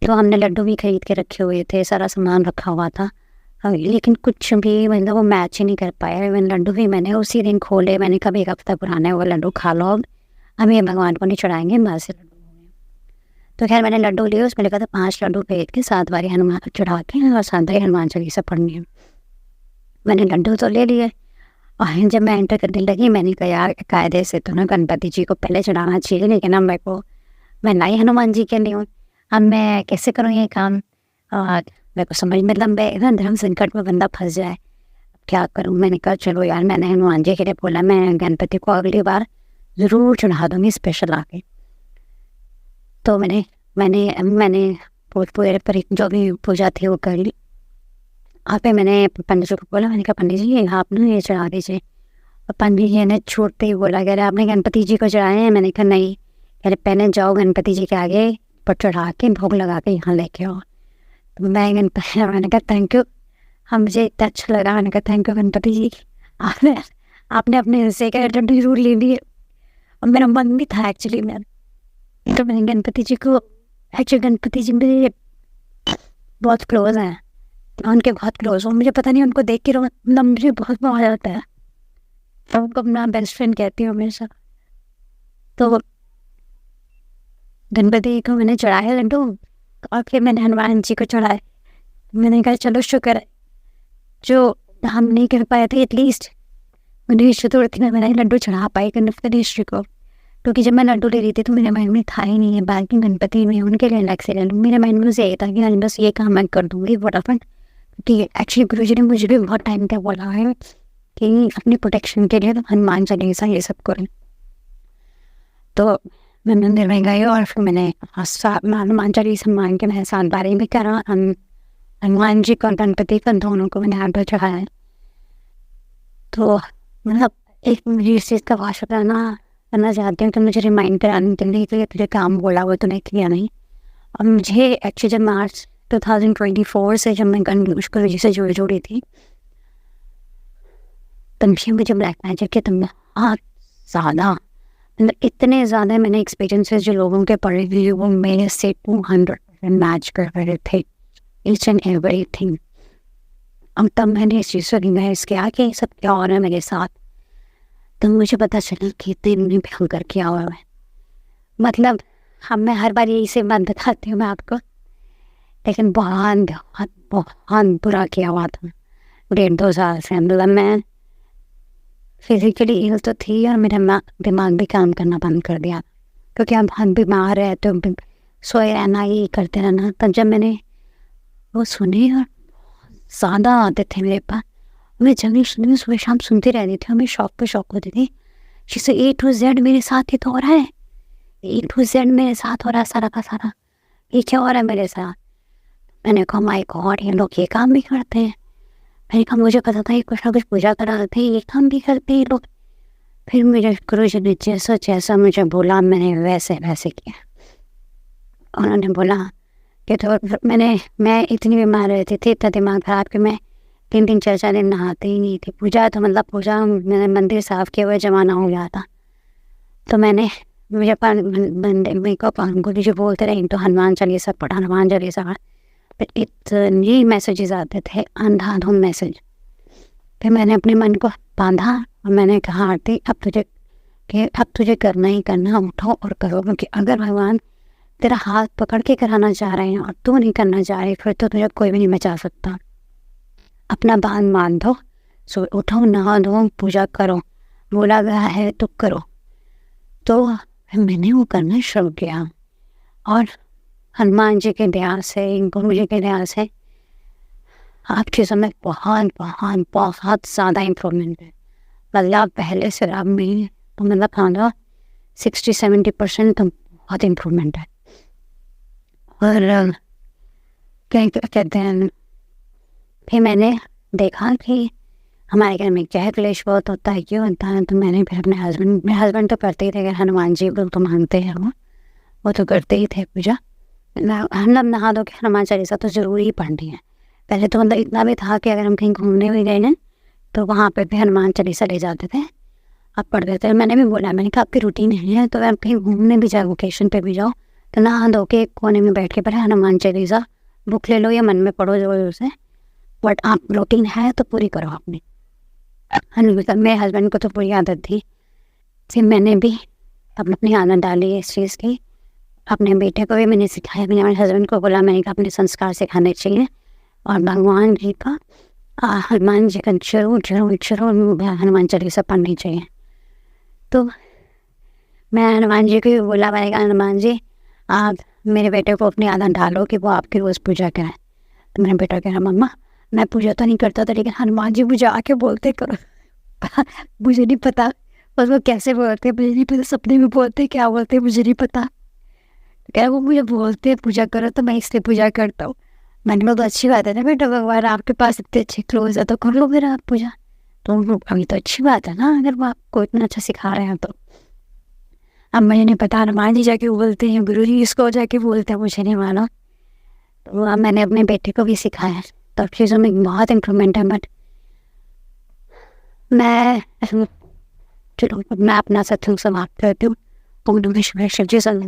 तो हमने लड्डू भी खरीद के रखे हुए थे, सारा सामान रखा हुआ था, लेकिन कुछ भी मतलब वो मैच ही नहीं कर पाया। मैंने लड्डू भी मैंने उसी दिन खोले, मैंने कहा एक हफ्ता पुराने वो लड्डू खा लो, हम ये भगवान को नहीं चढ़ाएंगे, बाहर से लड्डू हो गए। तो खैर मैंने लड्डू लिए, उसमें लिखा था 5 लड्डू खरीद के 7 बारी हनुमान चढ़ा के और 7 बारी हनुमान चालीसा पढ़नी है। मैंने लड्डू तो ले लिए और जब मैं एंटर करने लगी मैंने कहा यार कायदे से तो ना गणपति जी को पहले चढ़ाना चाहिए, लेकिन अब मैं लाई हनुमान जी के लिए हूँ, अब मैं कैसे करूँ ये काम। और मेरे को समझ मतलब मैं धर्म संकट में बंदा फंस जाए, क्या करूँ। मैंने कहा चलो यार मैंने हनुमान जी के लिए बोला, मैं गणपति को अगली बार ज़रूर चढ़ा दूँगी स्पेशल आके। तो मैंने पूरे पर जो भी पूजा थी वो कर ली। वहाँ पे मैंने पंडित जी को बोला, मैंने कहा पंडित जी आप ना ये चढ़ा दीजिए। और पंडित जी ने छूटते ही बोला कह रहे आपने गणपति जी को चढ़ाए हैं। मैंने कहा नहीं, कह रहे पहले जाओ गणपति जी के आगे पर चढ़ा के भोग लगा के यहाँ लेके आओ। तो मैंने कहा थैंक यू, हम मुझे इतना अच्छा लगा। मैंने कहा थैंक यू गणपति जी, आपने अपने हिस्से का लड्डू जरूर ले लिए। और मेरा मन भी था एक्चुअली में, तो मैंने गणपति जी मेरे बहुत क्लोज हैं, मैं उनके बहुत क्लोज हूँ। मुझे पता नहीं उनको देख के मतलब मुझे बहुत मजा आता है, तो उनको अपना बेस्ट फ्रेंड कहती हूँ हमेशा। तो गणपति को मैंने चढ़ाया लड्डू और फिर मैंने हनुमान जी को चढ़ाए। मैंने कहा चलो शुक्र है जो हम नहीं कर पाए थे एटलीस्ट गणेश चतुर्थी में मैंने लड्डू चढ़ा पाई गणेश जी को। क्योंकि जब मैं लड्डू ले रही थी तो मेरे माइंड में था ही नहीं है बाकी गणपति में उनके लिए अलग से ले लूँ। मेरे माइंड में बस यही था कि बस ये काम मैं कर दूँगी फटाफट। ठीक है, एक्चुअली गुरु जी ने मुझे भी बहुत टाइम तक बोला है कि अपनी प्रोटेक्शन के लिए तो हनुमान चालीसा ये सब करें। तो मैं मंदिर में गई और फिर मैंने हनुमान चालीसा मान के मैं 7 बारी भी करा। हनुमान जी को गणपति को दोनों को मैंने हाथ पर चढ़ाया। तो मतलब एक मुझे इस चीज़ का बहुत शुक्राना करना चाहती हूँ कि मुझे रिमाइंड कराने के लिए कि तुझे काम बोला हुआ तूने किया नहीं। और मुझे एक्चुअली जब मार्च 2024 से जब मैं गणेश गुरु जी से जुड़ी थी तब भी मुझे ब्लैक मैजिक के तब बहुत ज़्यादा मतलब इतने ज़्यादा मैंने एक्सपीरियंसेस जो लोगों के पढ़े हुए वो मेरे से 200% मैच कर रहे थे, ईच एंड एवरीथिंग। अब तब मैंने इस चीज़ को रियलाइज़ किया कि सब क्या हो रहा है मेरे साथ। तब मुझे पता चला कि इतने मैंने भयंकर किया हुआ है। मतलब हम मैं हर बार यही से बात बताती हूँ मैं आपको, लेकिन बहुत बहुत बहुत बुरा किया हुआ था 1.5-2 साल से। मतलब मैं फिजिकली इल तो थी और मेरा दिमाग भी काम करना बंद कर दिया क्योंकि हम बहुत बीमार है तो सोए रहना ये करते रहना। तब जब मैंने वो सुने और ज़्यादा आते थे मेरे पास, मैं जब सुनी सुबह शाम सुनती रहती थी और मैं शौक पे शौक होती थी। जिससे A to Z मेरे साथ ही तो हो रहा है, A to Z मेरे साथ हो रहा है सारा का सारा, ये क्या हो रहा है मेरे साथ। मैंने कहा माय गॉड ये लोग ये काम भी करते हैं। मैंने कहा मुझे पता था ये कुछ ना कुछ पूजा कराते हैं, ये काम भी करते हैं ये लोग। फिर मेरे गुरु जी ने जैसा मुझे बोला मैंने वैसे किया। उन्होंने बोला कि तो मैं इतनी बीमार रहती थी, इतना दिमाग खराब कि मैं 3 4 दिन नहाते ही नहीं थी। पूजा तो मतलब पूजा मैंने मंदिर साफ किए हुए ज़माना हो गया था। तो मैंने मुझे मेरे को गुरु जी बोलते रहे तो हनुमान चालीसा पढ़ा, हनुमान चालीसा पढ़ा। फिर इतने मैसेजेस आते थे, अंधाधुंध मैसेज। फिर मैंने अपने मन को बांधा और मैंने कहा आरती अब तुझे करना ही करना, उठो और करो। क्योंकि अगर भगवान तेरा हाथ पकड़ के कराना चाह रहे हैं और तू नहीं करना चाह रही, फिर तो तुझे कोई भी नहीं बचा सकता। अपना बांध मान दो, सो उठो, नहा दो, पूजा करो, बोला गया है तो करो। तो मैंने वो करना शुरू किया और हनुमान जी के दया से, गुरु जी के दया से आप चीज़ों में बहुत बहुत बहुत ज़्यादा इम्प्रूवमेंट है। मतलब पहले से अब में तो मतलब खाना 60-70% तो बहुत इम्प्रूवमेंट है। और क्या कहते हैं, फिर मैंने देखा कि हमारे घर में क्या क्लेश बहुत होता है, क्यों होता है। तो मैंने फिर अपने मेरे हस्बैंड तो करते ही थे, हनुमान जी को तो मानते हैं, वो तो करते ही थे पूजा। हम नहा धो के हनुमान चालीसा तो ज़रूरी ही पढ़नी है। पहले तो मतलब इतना भी था कि अगर हम कहीं घूमने भी गए ना तो वहाँ पे भी हनुमान चालीसा ले जाते थे, आप पढ़ते थे। मैंने भी बोला, मैंने कहा आपकी रूटीन है तो अगर आप कहीं घूमने भी जाओ, वोकेशन पे भी जाओ, तो नहा धो के कोने में बैठ के पढ़े हनुमान चालीसा, बुक ले लो या मन में पढ़ो जो से, बट आप रूटीन है तो पूरी करो अपनी। मेरे हस्बैंड को तो पूरी आदत थी। फिर मैंने भी अपनी आदत डाली इस चीज़ की। अपने बेटे को भी मैंने सिखाया, मैंने अपने हस्बैंड को बोला, मैंने कहा अपने संस्कार सिखाने चाहिए और भगवान जी का हनुमान जी का जरूर हनुमान चालीसा पढ़नी चाहिए। तो मैं हनुमान जी को भी बोला, मैंने कहा हनुमान जी आप मेरे बेटे को अपनी आदत डालो कि वो आपकी रोज़ पूजा कराएं। तो मेरा बेटा कह रहा, मम्मा मैं पूजा तो नहीं करता था लेकिन हनुमान जी मुझे आके बोलते करो। मुझे नहीं पता बस वो कैसे बोलते, मुझे नहीं पता, सपने में बोलते क्या बोलते मुझे नहीं पता। कह रहा वो मुझे बोलते पूजा करो तो मैं इसलिए पूजा करता हूँ। मैंने बोला तो अच्छी बात है ना बेटा, भगवान आपके पास इतने अच्छे क्लोज है तो कर लो फिर आप पूजा। तो अभी तो अच्छी बात है ना, अगर वो आपको इतना अच्छा सिखा रहे हैं तो। अब मुझे नहीं पता हनुमान जी जाके बोलते हैं, गुरु जी इसको जाके बोलते हैं, मुझे नहीं मालूम। तो अब मैंने अपने बेटे को भी सिखाया, तो अब चीज़ों में बहुत इम्प्रूवमेंट है। बट चलो मैं अपना सत्संग समाप्त करती हूँ। शिव जी सही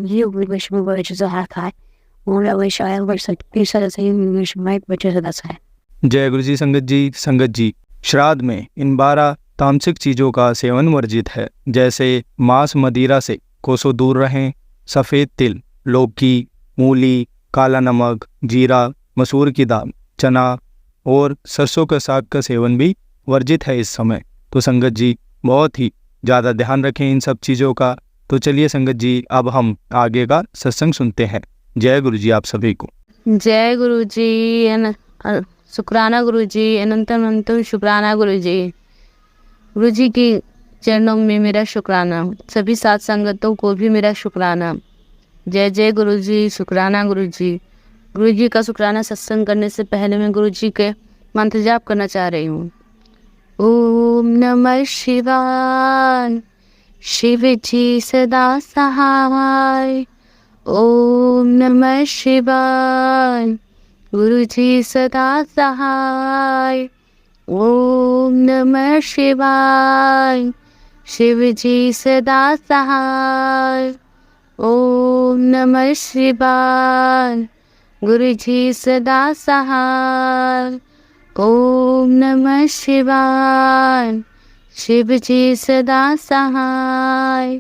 जय गुरु जी। संगत जी श्राद्ध में इन 12 तामसिक चीज़ों का सेवन वर्जित है, जैसे मांस मदिरा से कोसों दूर रहें, सफ़ेद तिल, लौकी, मूली, काला नमक, जीरा, मसूर की दाल, चना और सरसों का साग का सेवन भी वर्जित है इस समय। तो संगत जी बहुत ही ज़्यादा ध्यान रखें इन सब चीज़ों का। तो चलिए संगत जी अब हम आगे का सत्संग सुनते हैं। जय गुरु जी आप सभी को। जय गुरु जी, शुक्राना गुरु जी, अनंतम अनंतम शुक्राना गुरु जी। गुरु जी की चरणों में मेरा शुक्राना, सभी साथ संगतों को भी मेरा शुक्राना। जय जय गुरु जी, शुक्राना गुरु जी। गुरु जी का शुक्राना सत्संग करने से पहले मैं गुरु जी के मंत्र जाप करना चाह रही हूँ। ओम नमः शिवाय, शिव जी सदा सहाय। ओम नमः शिवाय, गुरु जी सदा सहाय। ओम नमः शिवाय, शिव जी सदा सहाय। ओम नमः शिवाय, गुरु जी सदा सहाय। ओम नमः शिवाय, शिव जी सदा सहाय।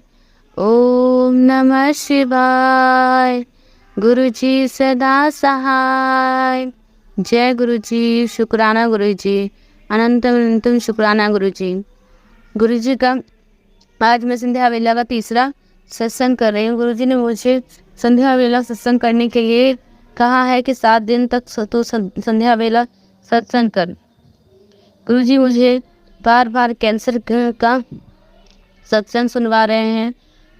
ओम नमः शिवाय, गुरु जी सदा सहाय। जय गुरु जी, शुक्राना गुरु जी, अनंतम अनंतम शुक्राना गुरु जी। गुरु जी का आज मैं संध्या वेला का तीसरा सत्संग कर रही हूँ। गुरु जी ने मुझे संध्या वेला सत्संग करने के लिए कहा है कि 7 दिन तक तो संध्या वेला सत्संग कर। गुरु जी मुझे बार बार कैंसर का सत्संग सुनवा रहे हैं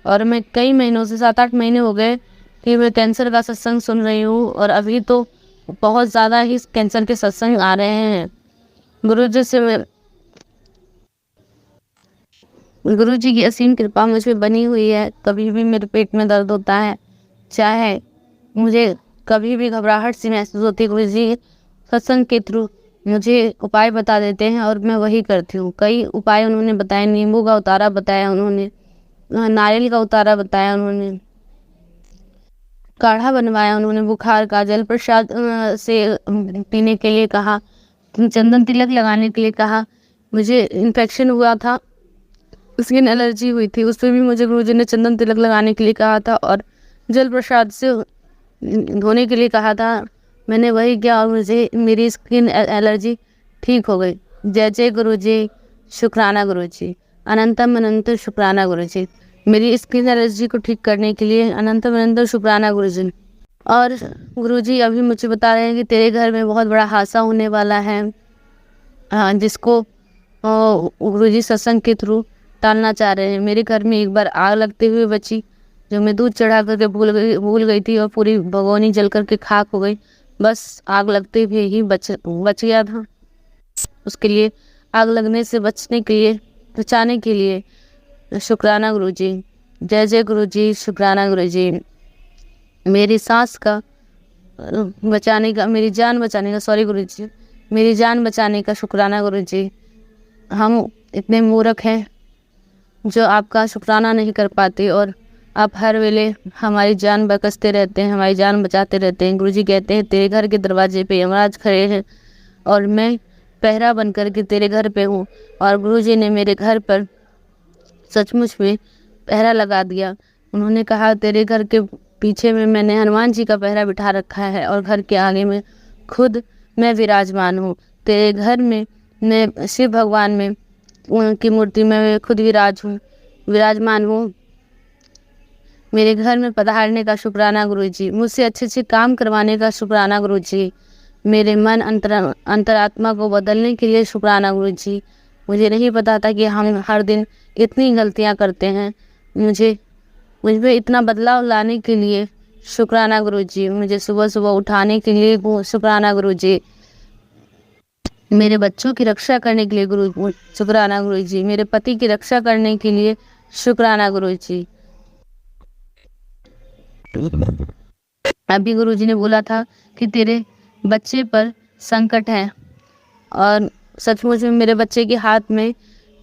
और मैं कई महीनों से 7-8 महीने हो गए कि मैं कैंसर का सत्संग सुन रही हूँ और अभी तो बहुत ज़्यादा ही कैंसर के सत्संग आ रहे हैं। गुरु जी की असीम कृपा मुझ पे बनी हुई है। कभी भी मेरे पेट में दर्द होता है, चाहे मुझे कभी भी घबराहट सी महसूस होती है, गुरु जी सत्संग के थ्रू मुझे उपाय बता देते हैं और मैं वही करती हूँ। कई उपाय उन्होंने बताए, नींबू का उतारा बताया उन्होंने, नारियल का उतारा बताया उन्होंने, काढ़ा बनवाया उन्होंने बुखार का, जल प्रसाद से पीने के लिए कहा, चंदन तिलक लगाने के लिए कहा। मुझे इन्फेक्शन हुआ था, स्किन एलर्जी हुई थी, उस पर भी मुझे गुरुजी ने चंदन तिलक लगाने के लिए कहा था और जल प्रसाद से धोने के लिए कहा था। मैंने वही किया और मुझे मेरी स्किन एलर्जी ठीक हो गई। जय जय गुरुजी, शुक्राना गुरुजी, अनंतम अनंत शुक्राना गुरुजी। मेरी स्किन एलर्जी को ठीक करने के लिए अनंतम अनंत शुक्राना गुरुजी। और गुरुजी अभी मुझे बता रहे हैं कि तेरे घर में बहुत बड़ा हादसा होने वाला है, जिसको गुरुजी सत्संग के थ्रू टालना चाह रहे हैं। मेरे घर में एक बार आग लगते हुए बची, जो मैं दूध चढ़ा करके भूल गई थी और पूरी भगोनी जल करके खाक हो गई। बस आग लगते हुए ही बच गया था। उसके लिए आग लगने से बचाने के लिए शुक्राना गुरुजी। जय जय गुरुजी, शुक्राना गुरुजी। मेरी सांस का बचाने का, मेरी जान बचाने का, सॉरी गुरुजी, मेरी जान बचाने का शुक्राना गुरुजी। हम इतने मूर्ख हैं जो आपका शुक्राना नहीं कर पाते और आप हर वेले हमारी जान बकसते रहते हैं, हमारी जान बचाते रहते हैं। गुरुजी कहते हैं तेरे घर के दरवाजे पे यमराज खड़े हैं और मैं पहरा बन कर के तेरे घर पे हूँ। और गुरुजी ने मेरे घर पर सचमुच में पहरा लगा दिया। उन्होंने कहा तेरे घर के पीछे में मैंने हनुमान जी का पहरा बिठा रखा है और घर के आगे में खुद मैं विराजमान हूँ। तेरे घर में मैं शिव भगवान में उनकी मूर्ति में मैं खुद विराजमान हूँ। मेरे घर में पधारने का शुक्राना गुरुजी। मुझसे अच्छे अच्छे काम करवाने का शुक्राना गुरुजी। मेरे मन अंतरात्मा को बदलने के लिए शुक्राना गुरुजी। मुझे नहीं पता था कि हम हर दिन इतनी गलतियाँ करते हैं। मुझ में इतना बदलाव लाने के लिए शुक्राना गुरुजी। मुझे सुबह सुबह उठाने के लिए शुक्राना गुरुजी। मेरे बच्चों की रक्षा करने के लिए शुक्राना गुरुजी। मेरे पति की रक्षा करने के लिए शुक्राना गुरुजी। अभी गुरुजी ने बोला था कि तेरे बच्चे पर संकट है और सचमुच में मेरे बच्चे के हाथ में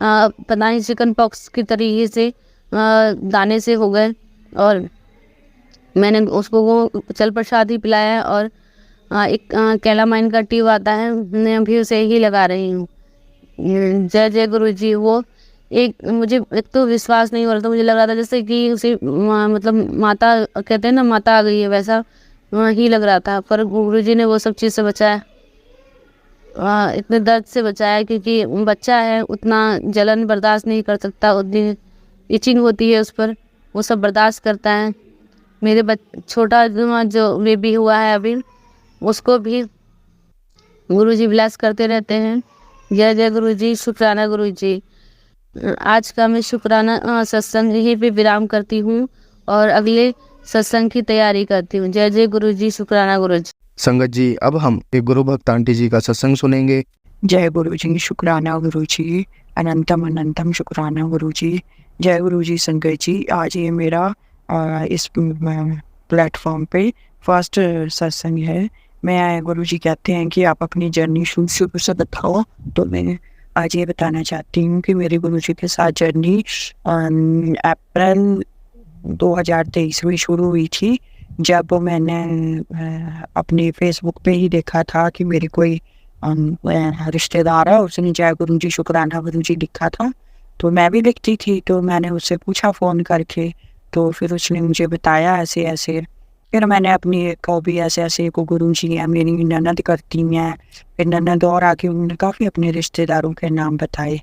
पता नहीं चिकन पॉक्स की तरीके से दाने से हो गए और मैंने उसको वो चल प्रसाद ही पिलाया है और एक कैलामाइन का ट्यूब आता है, मैं अभी उसे ही लगा रही हूँ। जय जय गुरुजी। वो मुझे एक तो विश्वास नहीं हो रहा था, मुझे लग रहा था जैसे कि उसे मतलब माता कहते हैं ना, माता आ गई है, वैसा ही लग रहा था। पर गुरुजी ने वो सब चीज़ से बचाया, इतने दर्द से बचाया, क्योंकि बच्चा है उतना जलन बर्दाश्त नहीं कर सकता, उतनी इचिंग होती है उस पर, वो सब बर्दाश्त करता है। मेरे छोटा जो बेबी हुआ है अभी, उसको भी गुरुजी ब्लेस करते रहते हैं। जय जय गुरुजी, शुक्राना गुरुजी। आज का मैं शुक्राना सत्संग यहीं पे विराम करती हूँ और अगले सत्संग की तैयारी करती हूँ। जय जय गुरुजी, शुक्राना गुरुजी। संगत जी, अब हम एक गुरु भक्त आंटी जी का सत्संग सुनेंगे। जय गुरुजी, शुक्राना गुरुजी, अनंतम अनंतम शुक्राना गुरुजी। जय गुरुजी संगत जी, आज ये मेरा इस प्लेटफॉर्म पे फर्स्ट सत्संग है। मैं गुरुजी कहते हैं कि आप अपनी जर्नी शुरू से बताओ, तो मैं आज ये बताना चाहती हूँ कि मेरे गुरुजी के साथ जर्नी अप्रैल 2023 में शुरू हुई थी, जब मैंने अपने फेसबुक पे ही देखा था कि मेरे कोई रिश्तेदार है, उसने जय गुरुजी शुक्राना गुरुजी लिखा था, तो मैं भी लिखती थी। तो मैंने उससे पूछा फ़ोन करके, तो फिर उसने मुझे बताया ऐसे ऐसे। फिर मैंने अपनी एक भी ऐसे को गुरुजी है, मेरी ननद करती हैं, फिर ननद और आके उन्होंने काफ़ी अपने रिश्तेदारों के नाम बताए।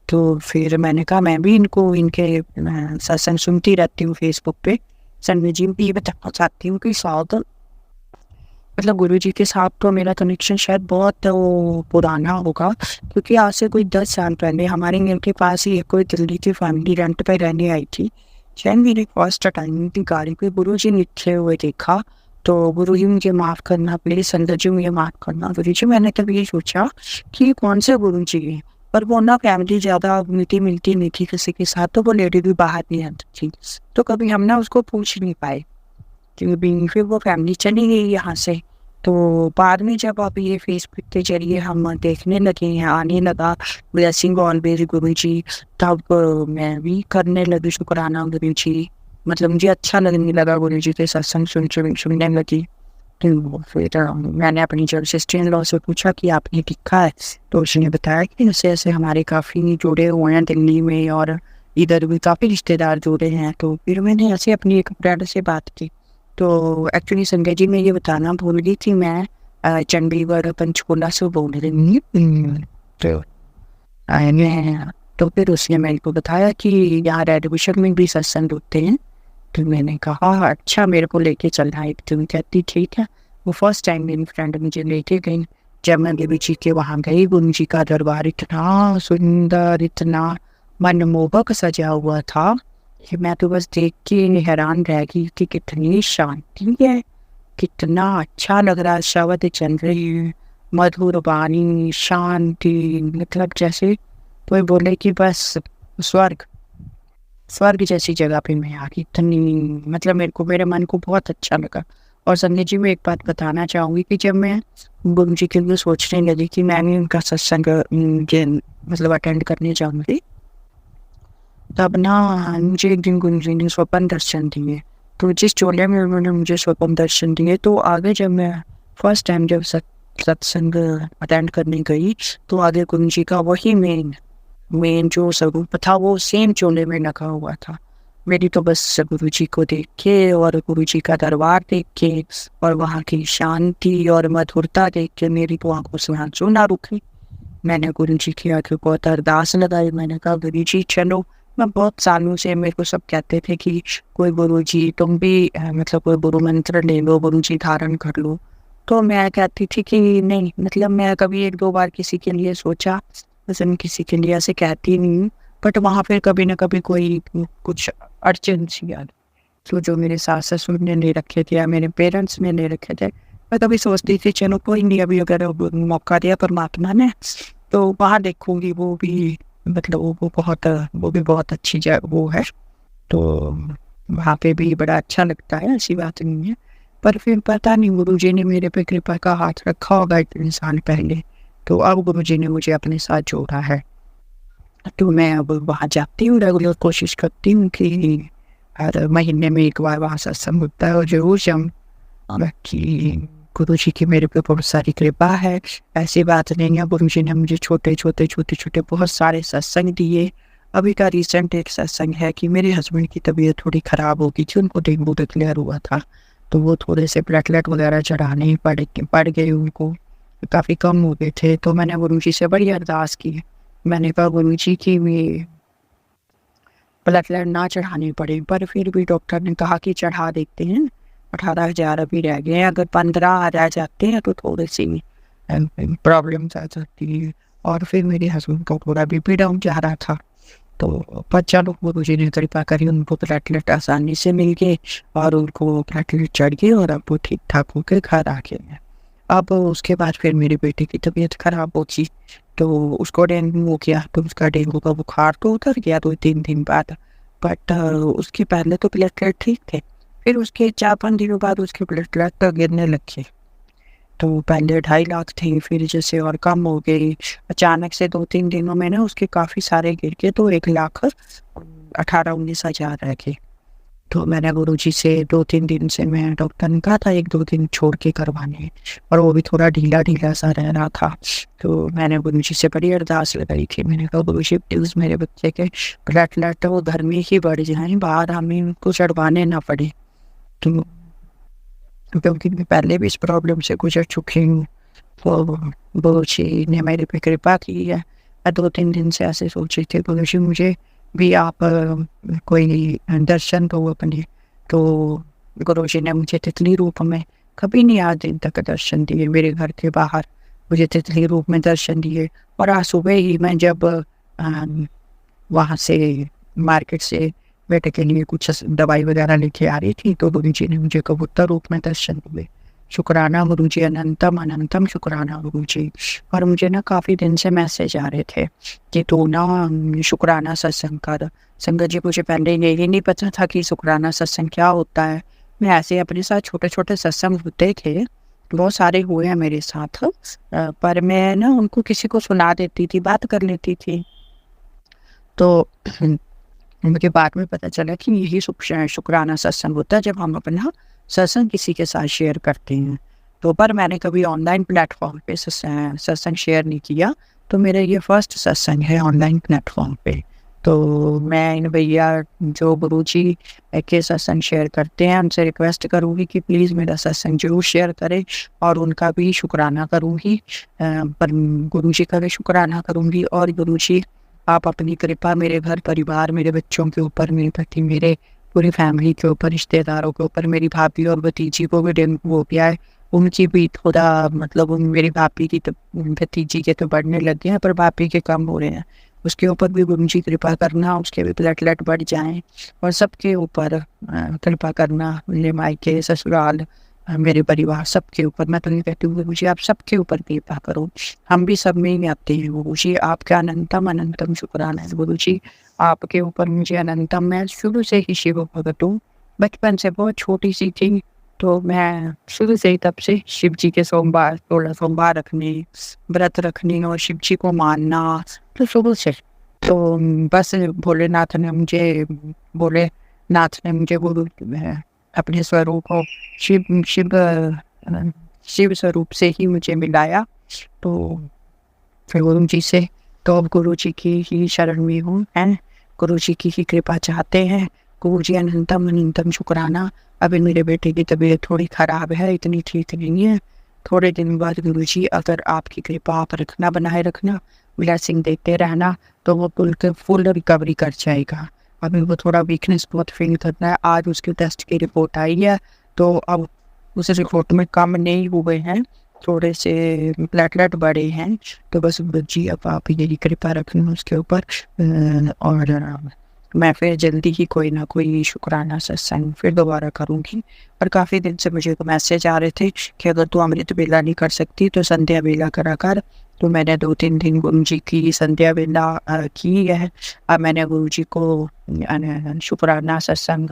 तो फिर मैंने कहा मैं भी इनके सत्संग सुनती रहती हूँ फेसबुक पे। संगत जी ये बताना चाहती हूँ कि साथ मतलब गुरुजी के साथ तो मेरा कनेक्शन शायद बहुत पुराना होगा, क्योंकि आज से कोई 10 साल पहले हमारे घर के पास ही कोई दिल्ली की फैमिली रेंट पे रहने आई थी। शायद मेरे फर्स्ट टाइम की गाड़ी पे गुरुजी लिखे हुए देखा, तो गुरुजी मुझे माफ़ करना, प्लीज़ संगत जी मुझे माफ़ करना गुरुजी। मैंने तब ये सोचा कि कौन से गुरुजी हैं, पर वो ना फैमिली ज़्यादा मिलती नहीं थी किसी के साथ, तो वो लेडी भी बाहर नहीं आती थी, तो कभी हम ना उसको पूछ नहीं पाए। क्योंकि फिर वो फैमिली चली गई यहाँ से, तो बाद में जब अब ये फेसबुक के जरिए हम देखने लगे हैं, आने लगा ब्लेसिंग ऑलवेज गुरु जी, तब मैं भी करने लगी शुक्राना गुरु जी। मतलब मुझे अच्छा लगने लगा गुरु जी के सत्संग सुनने लगी। तो फिर मैंने अपनी जो सिस्टर इन लॉ से पूछा कि आपने लिखा है, तो उसने बताया कि ऐसे ऐसे हमारे काफ़ी जुड़े हुए हैं दिल्ली में, और इधर भी काफ़ी रिश्तेदार जुड़े हैं। तो फिर मैंने ऐसे अपनी एक फ्रेंड से बात की। तो एक्चुअली संजय जी, मैं ये बताना भूल गई थी, मैं चंडीगढ़ पंचकूला से बोल रही हूँ। तो फिर उसने मेरे को बताया कि यहाँ रेड बुशर में भी सत्संग होते हैं। तो मैंने कहा अच्छा, मेरे को लेके चलना है। तो कहती ठीक है। वो फर्स्ट टाइम मेरी फ्रेंड मुझे लेके गई। जब मैं गुरु जी के वहाँ गई, गुरु जी का दरबार इतना सुंदर, इतना मनमोहक सजा हुआ था कि मैं तो बस देख के हैरान रह गई कि कितनी शांति है, कितना अच्छा लग रहा है। शब्द चल रही है, मधुर वाणी, शांति, मतलब जैसे कोई बोले कि बस स्वर्ग स्वर्ग जैसी जगह पे मैं आ गई। इतनी मतलब मेरे मन को बहुत अच्छा लगा। और संजय जी, मैं एक बात बताना चाहूँगी कि जब मैं गुरु जी के लिए सोचने लगी कि मैं भी उनका सत्संग मतलब अटेंड करने जाऊँगी, तब ना मुझे एक दिन गुरु जी ने स्वप्न दर्शन दिए। तो जिस चोले में उन्होंने मुझे स्वप्न दर्शन दिए, तो आगे जब मैं फर्स्ट टाइम जब सत्संग अटेंड करने गई, तो आगे गुरु जी का वही मेन जो स्वरूप था वो सेम चोले में लगा हुआ था। मेरी तो बस गुरु जी को देख के और गुरु जी का दरबार देख के और वहाँ की शांति और मधुरता देख के मेरी तो आंखों से आंसू ना रुके। मैंने गुरु जी की आंखों को अरदास लगाई। मैंने कहा गुरु जी चलो, मैं बहुत सालों से मेरे को सब कहते थे कि कोई गुरु जी तुम भी मतलब कोई गुरु मंत्र ले लो, गुरु जी धारण कर लो। तो मैं कहती थी कि नहीं, मतलब मैं कभी एक दो बार किसी के लिए सोचा, वैसे मैं किसी के लिए ऐसे कहती नहीं हूँ, बट वहाँ फिर कभी ना कभी कोई कुछ अड़चन सी आ, तो जो मेरे सास ससुर ने ले रखे थे या मेरे पेरेंट्स ने ले रखे थे, मैं कभी सोचती थी चलो कोई नहीं, अभी अगर मौका दिया परमात्मा ने तो वहाँ देखूंगी। वो भी मतलब वो भी बहुत अच्छी जगह वो है, तो वहाँ पे भी बड़ा अच्छा लगता है, ऐसी बात नहीं है। पर फिर पता नहीं गुरु जी ने मेरे पे कृपा का हाथ रखा होगा इतने साल पहले, तो अब गुरु जी ने मुझे अपने साथ जोड़ा है। तो मैं अब वहाँ जाती हूँ, रेगुलर कोशिश करती हूँ कि हर महीने में एक बार वहाँ सत्संग होता है और जरूर जाऊँ। बाकी गुरु जी की मेरे पे बहुत सारी कृपा है, ऐसी बात नहीं है। गुरु जी ने मुझे छोटे छोटे बहुत सारे सत्संग दिए। अभी का रिसेंट एक सत्संग है कि मेरे हस्बैंड की तबीयत थोड़ी ख़राब हो गई थी, उनको डेंगू डिक्लेयर हुआ था, तो वो थोड़े से प्लेटलेट वगैरह चढ़ाने पड़ गए, उनको काफ़ी कम हो गए थे। तो मैंने गुरु जी से बड़ी अरदास की। मैंने कहा गुरु जी की भी प्लेटलेट ना चढ़ानी पड़े, पर फिर भी डॉक्टर ने कहा कि चढ़ा देते हैं, 18,000 अभी रह गए हैं, अगर 15 आ जाते हैं तो थोड़ी सी प्रॉब्लम आ सकती है। और फिर मेरे हस्बैंड का थोड़ा BP डाउन जा रहा था, तो पर चलो गुरु जी ने कृपा करी, उनको प्लेटलेट आसानी से मिल गए और उनको प्लेटलेट चढ़ गए और अब वो ठीक ठाक होकर घर आ गए हैं। अब उसके बाद फिर मेरे बेटे की तबीयत खराब होगी, तो उसको डेंगू हो गया, तो उसका डेंगू का बुखार तो उतर गया 2-3 दिन बाद, बट उसके पहले तो प्लेटलेट ठीक थे। फिर उसके 4-5 दिनों बाद उसके प्लेटलेट गिरने लगे, तो पहले 2.5 लाख थे, फिर जैसे और कम हो गए। अचानक से 2-3 दिनों में ना उसके काफ़ी सारे गिर के तो 1,18-19,000 रह गए। तो मैंने गुरु जी से 2-3 दिन से मैं डॉक्टर ने कहा था 1-2 दिन छोड़ के करवाने, और वो भी थोड़ा ढीला सा रह रहा था। तो मैंने गुरु जी से बड़ी अरदास लगाई थी। मैंने कहा गुरु जी प्लीज़ मेरे बच्चे के प्लेटलेट वो घर में ही बढ़ जाएँ, बाहर हमें उनको चढ़वाने ना पड़े, तो क्योंकि मैं पहले भी इस प्रॉब्लम से गुजर चुकी हूँ। तो गुरु जी ने मेरे पे कृपा की है। मैं 2-3 दिन से ऐसे सोच रही थी गुरु जी मुझे भी आप कोई दर्शन दो अपने, तो गुरु जी ने मुझे तितली रूप में कभी नहीं आज दिन तक दर्शन दिए। मेरे घर के बाहर मुझे तितली रूप में दर्शन दिए, और आज सुबह ही मैं जब वहाँ से मार्केट से बेटे के लिए कुछ दवाई वगैरह लेके आ रही थी, तो गुरु जी ने मुझे कबूतर रूप में दर्शन दिए। शुक्राना गुरु जी, अनंतम अनंतम शुक्राना गुरु जी। और मुझे ना काफ़ी दिन से मैसेज आ रहे थे कि तू ना शुक्राना सत्संग कर। संगत जी, मुझे पहले यही नहीं पता था कि शुक्राना सत्संग क्या होता है। मैं ऐसे अपने साथ छोटे छोटे सत्संग होते थे, बहुत सारे हुए हैं मेरे साथ, पर मैं ना उनको किसी को सुना देती थी, बात कर लेती थी। तो मुझे बाद में पता चला कि यही शुक्राना सत्संग होता है, जब हम अपना सत्संग किसी के साथ शेयर करते हैं। तो पर मैंने कभी ऑनलाइन प्लेटफॉर्म पे सत्संग शेयर नहीं किया, तो मेरा ये फर्स्ट सत्संग है ऑनलाइन प्लेटफॉर्म पे। तो मैं इन भैया जो गुरुजी के सत्संग शेयर करते हैं, उनसे रिक्वेस्ट करूँगी कि प्लीज़ मेरा सत्संग ज़रूर शेयर करें, और उनका भी शुक्राना करूँगी, पर गुरुजी का भी शुक्राना करूँगी। और गुरुजी, आप अपनी कृपा मेरे घर परिवार, मेरे बच्चों के ऊपर, मेरे पति, मेरे पूरी फैमिली के ऊपर, रिश्तेदारों के ऊपर, मेरी भाभी और भतीजी को भी डेंगू हो गया है, उनकी भी थोड़ा मतलब मेरी भाभी की तो भतीजी के तो बढ़ने लगे हैं, पर भाभी के कम हो रहे हैं, उसके ऊपर भी गुरुजी कृपा करना, उसके भी प्लेटलेट बढ़ जाएं, और सबके ऊपर कृपा करना, मेरे मायके, ससुराल, मेरे परिवार, सबके ऊपर। मैं तो ये कहती हूँ गुरुजी, आप सबके ऊपर कृपा करो, हम भी सब में ही आते हैं गुरुजी। आपका अनंतम अनंतम शुक्राना है गुरुजी, आपके ऊपर मुझे अनंतम, मैं शुरू से ही शिव भक्त हूँ, बचपन से बहुत छोटी सी थी, तो मैं शुरू से ही तब से शिव जी के सोमवार, 16 सोमवार रखने, व्रत रखने और शिव जी को मानना, तो शुरू से। तो बस भोलेनाथ ने मुझे गुरु अपने स्वरूप को शिव स्वरूप से ही मुझे मिलाया। तो फिर गुरु जी से, तो अब गुरु जी की ही शरण में हूँ, हैं गुरु जी की ही कृपा चाहते हैं। गुरु जी अनंतम अनंतम शुक्राना। अभी मेरे बेटे की तबीयत थोड़ी ख़राब है, इतनी ठीक नहीं है, थोड़े दिन बाद गुरु जी अगर आपकी कृपा आप रखना, बनाए रखना, ब्लेसिंग देते रहना, तो वो फुल रिकवरी कर जाएगा। अभी वो थोड़ा वीकनेस बहुत फील करता है। आज उसके टेस्ट की रिपोर्ट आई है, तो अब उस रिपोर्ट में कम नहीं हुए हैं, थोड़े से प्लेटलेट बढ़े हैं। तो बस जी अब आप यही कृपा रखना उसके ऊपर, और मैं फिर जल्दी ही कोई ना कोई शुक्राना सत्संग फिर दोबारा करूँगी। और काफ़ी दिन से मुझे तो मैसेज आ रहे थे कि अगर तू अमृत वेला नहीं कर सकती तो संध्या वेला करा कर। तो मैंने 2-3 दिन गुरु जी की संध्या वेला की है। अब मैंने गुरु जी को शुक्राना सत्संग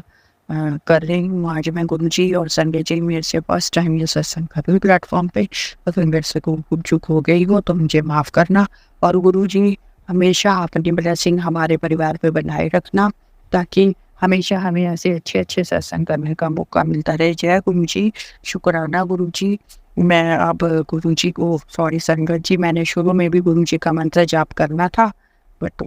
कर रही हूँ। आज मैं गुरु जी और संजय जी मेरे से फर्स्ट टाइम ये सत्संग कर रही हूँ प्लेटफॉर्म पे, तो फिर मेरे से कुछ चूक हो गई हो तो मुझे माफ़ करना। और गुरु जी हमेशा अपनी ब्लेसिंग हमारे परिवार पे बनाए रखना, ताकि हमेशा हमें ऐसे अच्छे अच्छे सत्संग करने का मौका मिलता रहे। जय गुरु जी, शुक्राना गुरु जी। मैं अब गुरु जी को, सॉरी संगत जी, मैंने शुरू में भी गुरु जी का मंत्र जाप करना था, बट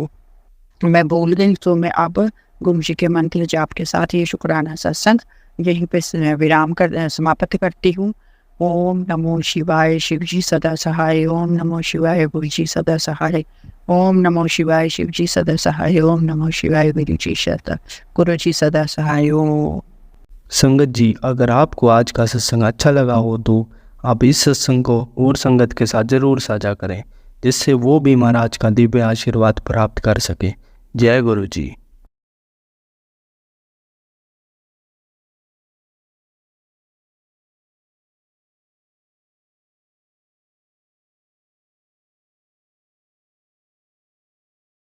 मैं भूल गई, तो मैं अब गुरु जी के मंत्र जाप के साथ ये शुक्राना सत्संग यहीं पे समाप्त करती हूँ। ओम नमो शिवाय, शिव जी सदा सहाय। ओम नमो शिवाय, गुरु जी सदा सहाय। ओम नमो शिवाय, शिव जी सदा सहाय। ओम नमो शिवाय, गुरु जी सदा सहाय। ओम। संगत जी, अगर आपको आज का सत्संग अच्छा लगा हो तो आप इस सत्संग को और संगत के साथ ज़रूर साझा करें, जिससे वो भी महाराज का दिव्य आशीर्वाद प्राप्त कर सके। जय गुरु जी।